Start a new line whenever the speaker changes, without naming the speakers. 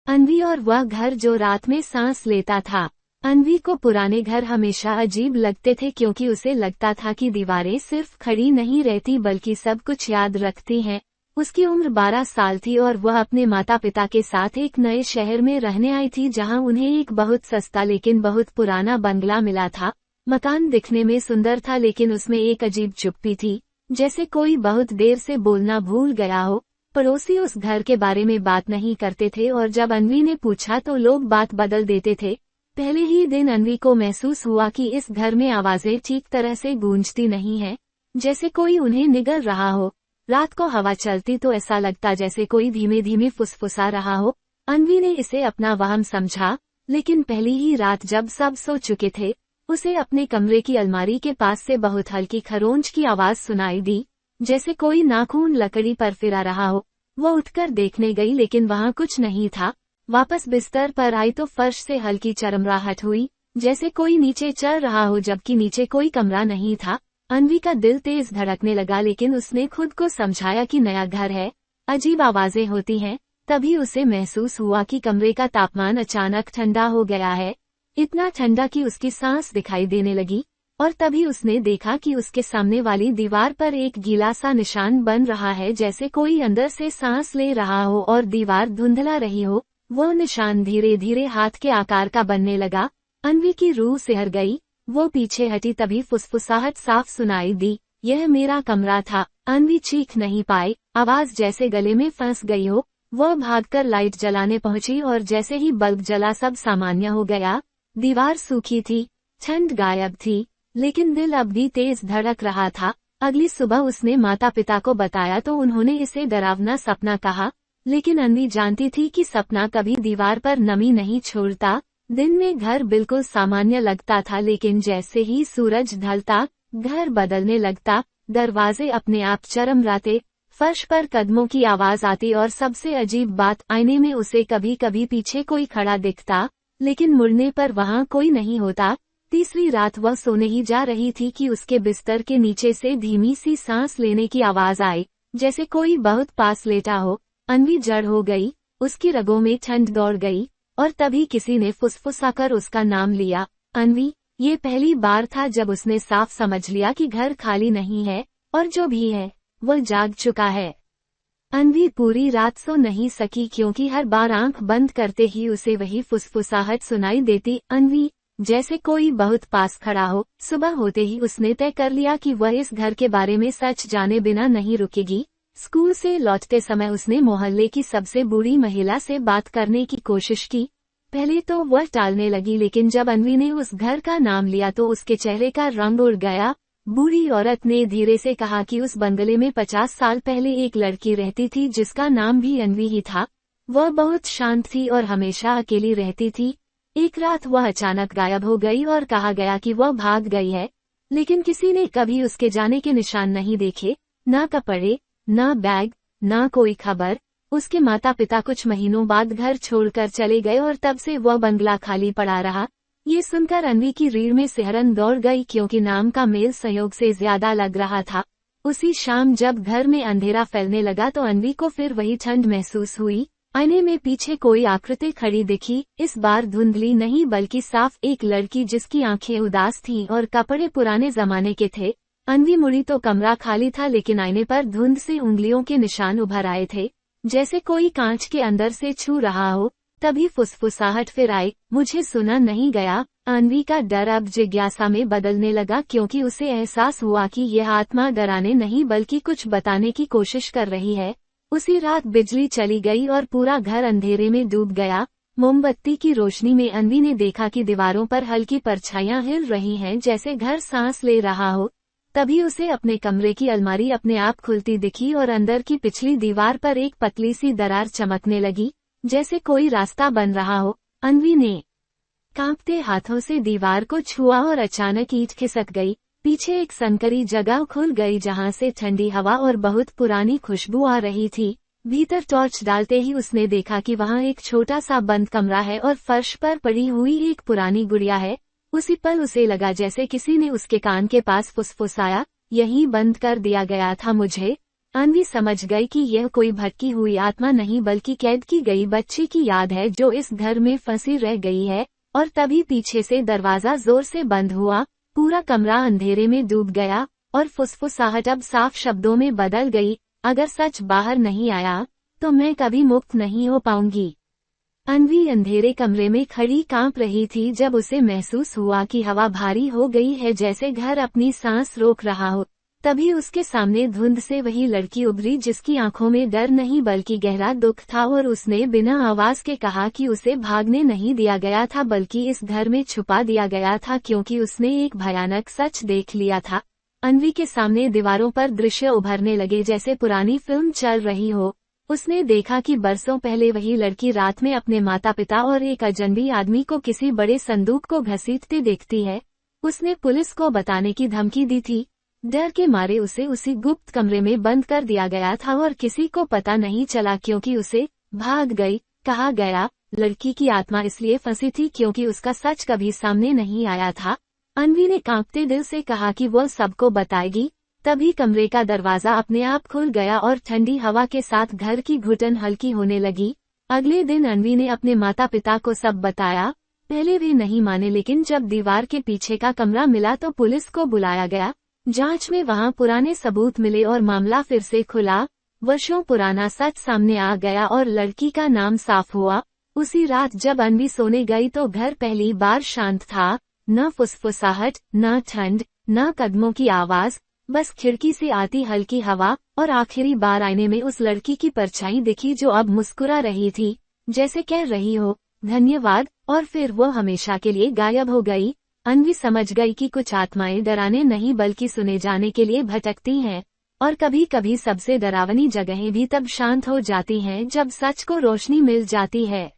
अन्वी और वह घर जो रात में सांस लेता था। अन्वी को पुराने घर हमेशा अजीब लगते थे क्योंकि उसे लगता था कि दीवारें सिर्फ खड़ी नहीं रहती बल्कि सब कुछ याद रखती हैं। उसकी उम्र 12 साल थी और वह अपने माता पिता के साथ एक नए शहर में रहने आई थी जहां उन्हें एक बहुत सस्ता लेकिन बहुत पुराना बंगला मिला था। मकान दिखने में सुंदर था लेकिन उसमें एक अजीब चुप्पी थी, जैसे कोई बहुत देर से बोलना भूल गया हो। पड़ोसी उस घर के बारे में बात नहीं करते थे और जब अन्वी ने पूछा तो लोग बात बदल देते थे। पहले ही दिन अन्वी को महसूस हुआ कि इस घर में आवाजें ठीक तरह से गूंजती नहीं हैं, जैसे कोई उन्हें निगल रहा हो। रात को हवा चलती तो ऐसा लगता जैसे कोई धीमे धीमे फुसफुसा रहा हो। अन्वी ने इसे अपना वहम समझा, लेकिन पहली ही रात जब सब सो चुके थे, उसे अपने कमरे की अलमारी के पास से बहुत हल्की खरोंच की आवाज सुनाई दी, जैसे कोई नाखून लकड़ी पर फिरा रहा हो। वो उठकर देखने गई लेकिन वहाँ कुछ नहीं था। वापस बिस्तर पर आई तो फर्श से हल्की चरमराहट हुई, जैसे कोई नीचे चल रहा हो जबकि नीचे कोई कमरा नहीं था। अन्वी का दिल तेज धड़कने लगा लेकिन उसने खुद को समझाया कि नया घर है, अजीब आवाजें होती हैं। तभी उसे महसूस हुआ कि कमरे का तापमान अचानक ठंडा हो गया है, इतना ठंडा कि उसकी सांस दिखाई देने लगी। और तभी उसने देखा कि उसके सामने वाली दीवार पर एक गीला सा निशान बन रहा है, जैसे कोई अंदर से सांस ले रहा हो और दीवार धुंधला रही हो। वो निशान धीरे धीरे हाथ के आकार का बनने लगा। अन्वी की रूह सिहर गई। वो पीछे हटी तभी फुसफुसाहट साफ सुनाई दी, यह मेरा कमरा था। अन्वी चीख नहीं पाई, आवाज जैसे गले में फंस गई हो। वह भागकर लाइट जलाने पहुंची और जैसे ही बल्ब जला सब सामान्य हो गया। दीवार सूखी थी, ठंड गायब थी, लेकिन दिल अब भी तेज धड़क रहा था। अगली सुबह उसने माता पिता को बताया तो उन्होंने इसे डरावना सपना कहा, लेकिन अन्वी जानती थी कि सपना कभी दीवार पर नमी नहीं छोड़ता। दिन में घर बिल्कुल सामान्य लगता था लेकिन जैसे ही सूरज ढलता, घर बदलने लगता। दरवाजे अपने आप चरमराते, फर्श पर कदमों की आवाज आती और सबसे अजीब बात, आईने में उसे कभी कभी पीछे कोई खड़ा दिखता, लेकिन मुड़ने पर वहाँ कोई नहीं होता। तीसरी रात वह सोने ही जा रही थी कि उसके बिस्तर के नीचे से धीमी सी सांस लेने की आवाज आई, जैसे कोई बहुत पास लेटा हो। अन्वी जड़ हो गई, उसकी रगों में ठंड दौड़ गई और तभी किसी ने फुसफुसाकर उसका नाम लिया, अन्वी। ये पहली बार था जब उसने साफ समझ लिया कि घर खाली नहीं है और जो भी है वो जाग चुका है। अन्वी पूरी रात सो नहीं सकी क्योंकि हर बार आंख बंद करते ही उसे वही फुसफुसाहट सुनाई देती, अन्वी, जैसे कोई बहुत पास खड़ा हो। सुबह होते ही उसने तय कर लिया कि वह इस घर के बारे में सच जाने बिना नहीं रुकेगी। स्कूल से लौटते समय उसने मोहल्ले की सबसे बूढ़ी महिला से बात करने की कोशिश की। पहले तो वह टालने लगी लेकिन जब अन्वी ने उस घर का नाम लिया तो उसके चेहरे का रंग उड़ गया। बूढ़ी औरत ने धीरे से कहा कि उस बंगले में 50 साल पहले एक लड़की रहती थी जिसका नाम भी अन्वी ही था। वह बहुत शांत थी और हमेशा अकेली रहती थी। एक रात वह अचानक गायब हो गई और कहा गया कि वह भाग गई है, लेकिन किसी ने कभी उसके जाने के निशान नहीं देखे, ना कपड़े, ना बैग, ना कोई खबर। उसके माता पिता कुछ महीनों बाद घर छोड़कर चले गए और तब से वह बंगला खाली पड़ा रहा। ये सुनकर अन्वी की रीढ़ में सिहरन दौड़ गई क्योंकि नाम का मेल संयोग से ज्यादा लग रहा था। उसी शाम जब घर में अंधेरा फैलने लगा तो अन्वी को फिर वही ठंड महसूस हुई। आईने में पीछे कोई आकृति खड़ी दिखी, इस बार धुंधली नहीं बल्कि साफ एक लड़की जिसकी आंखें उदास थीं और कपड़े पुराने जमाने के थे। अन्वी मुड़ी तो कमरा खाली था लेकिन आईने पर धुंध से उंगलियों के निशान उभर आए थे, जैसे कोई कांच के अंदर से छू रहा हो। तभी फुसफुसाहट फिर आई, मुझे सुना नहीं गया। अन्वी का डर अब जिज्ञासा में बदलने लगा क्योंकि उसे एहसास हुआ कि यह आत्मा डराने नहीं बल्कि कुछ बताने की कोशिश कर रही है। उसी रात बिजली चली गई और पूरा घर अंधेरे में डूब गया। मोमबत्ती की रोशनी में अन्वी ने देखा कि दीवारों पर हल्की परछाइयां हिल रही हैं, जैसे घर सांस ले रहा हो। तभी उसे अपने कमरे की अलमारी अपने आप खुलती दिखी और अंदर की पिछली दीवार पर एक पतली सी दरार चमकने लगी, जैसे कोई रास्ता बन रहा हो। अन्वी ने कांपते हाथों से दीवार को छुआ और अचानक ईंट खिसक गई। पीछे एक संकरी जगह खुल गई जहां से ठंडी हवा और बहुत पुरानी खुशबू आ रही थी। भीतर टॉर्च डालते ही उसने देखा कि वहां एक छोटा सा बंद कमरा है और फर्श पर पड़ी हुई एक पुरानी गुड़िया है। उसी पल उसे लगा जैसे किसी ने उसके कान के पास फुसफुसाया, यहीं बंद कर दिया गया था मुझे। अन्वी समझ गई कि यह कोई भटकी हुई आत्मा नहीं बल्कि कैद की गई बच्ची की याद है जो इस घर में फंसी रह गई है। और तभी पीछे से दरवाजा जोर से बंद हुआ, पूरा कमरा अंधेरे में डूब गया और फुसफुसाहट अब साफ शब्दों में बदल गई, अगर सच बाहर नहीं आया तो मैं कभी मुक्त नहीं हो पाऊंगी। अन्वी अंधेरे कमरे में खड़ी कांप रही थी जब उसे महसूस हुआ कि हवा भारी हो गई है, जैसे घर अपनी सांस रोक रहा हो। तभी उसके सामने धुंध से वही लड़की उभरी जिसकी आंखों में डर नहीं बल्कि गहरा दुख था, और उसने बिना आवाज के कहा कि उसे भागने नहीं दिया गया था बल्कि इस घर में छुपा दिया गया था, क्योंकि उसने एक भयानक सच देख लिया था। अन्वी के सामने दीवारों पर दृश्य उभरने लगे जैसे पुरानी फिल्म चल रही हो। उसने देखा कि बरसों पहले वही लड़की रात में अपने माता पिता और एक अजनबी आदमी को किसी बड़े संदूक को घसीटते देखती है। उसने पुलिस को बताने की धमकी दी थी। डर के मारे उसे उसी गुप्त कमरे में बंद कर दिया गया था और किसी को पता नहीं चला क्योंकि उसे भाग गई कहा गया। लड़की की आत्मा इसलिए फंसी थी क्योंकि उसका सच कभी सामने नहीं आया था। अन्वी ने कांपते दिल से कहा कि वो सबको बताएगी। तभी कमरे का दरवाजा अपने आप खुल गया और ठंडी हवा के साथ घर की घुटन हल्की होने लगी। अगले दिन अन्वी ने अपने माता पिता को सब बताया। पहले वे नहीं माने, लेकिन जब दीवार के पीछे का कमरा मिला तो पुलिस को बुलाया गया। जांच में वहां पुराने सबूत मिले और मामला फिर से खुला। वर्षों पुराना सच सामने आ गया और लड़की का नाम साफ हुआ। उसी रात जब अन्वी सोने गई तो घर पहली बार शांत था। न फुसफुसाहट, न ठंड, न कदमों की आवाज, बस खिड़की से आती हल्की हवा। और आखिरी बार आईने में उस लड़की की परछाई दिखी जो अब मुस्कुरा रही थी, जैसे कह रही हो धन्यवाद, और फिर वो हमेशा के लिए गायब हो गई। अन्वी समझ गई कि कुछ आत्माएं डराने नहीं बल्कि सुने जाने के लिए भटकती हैं, और कभी कभी सबसे डरावनी जगहें भी तब शांत हो जाती हैं जब सच को रोशनी मिल जाती है।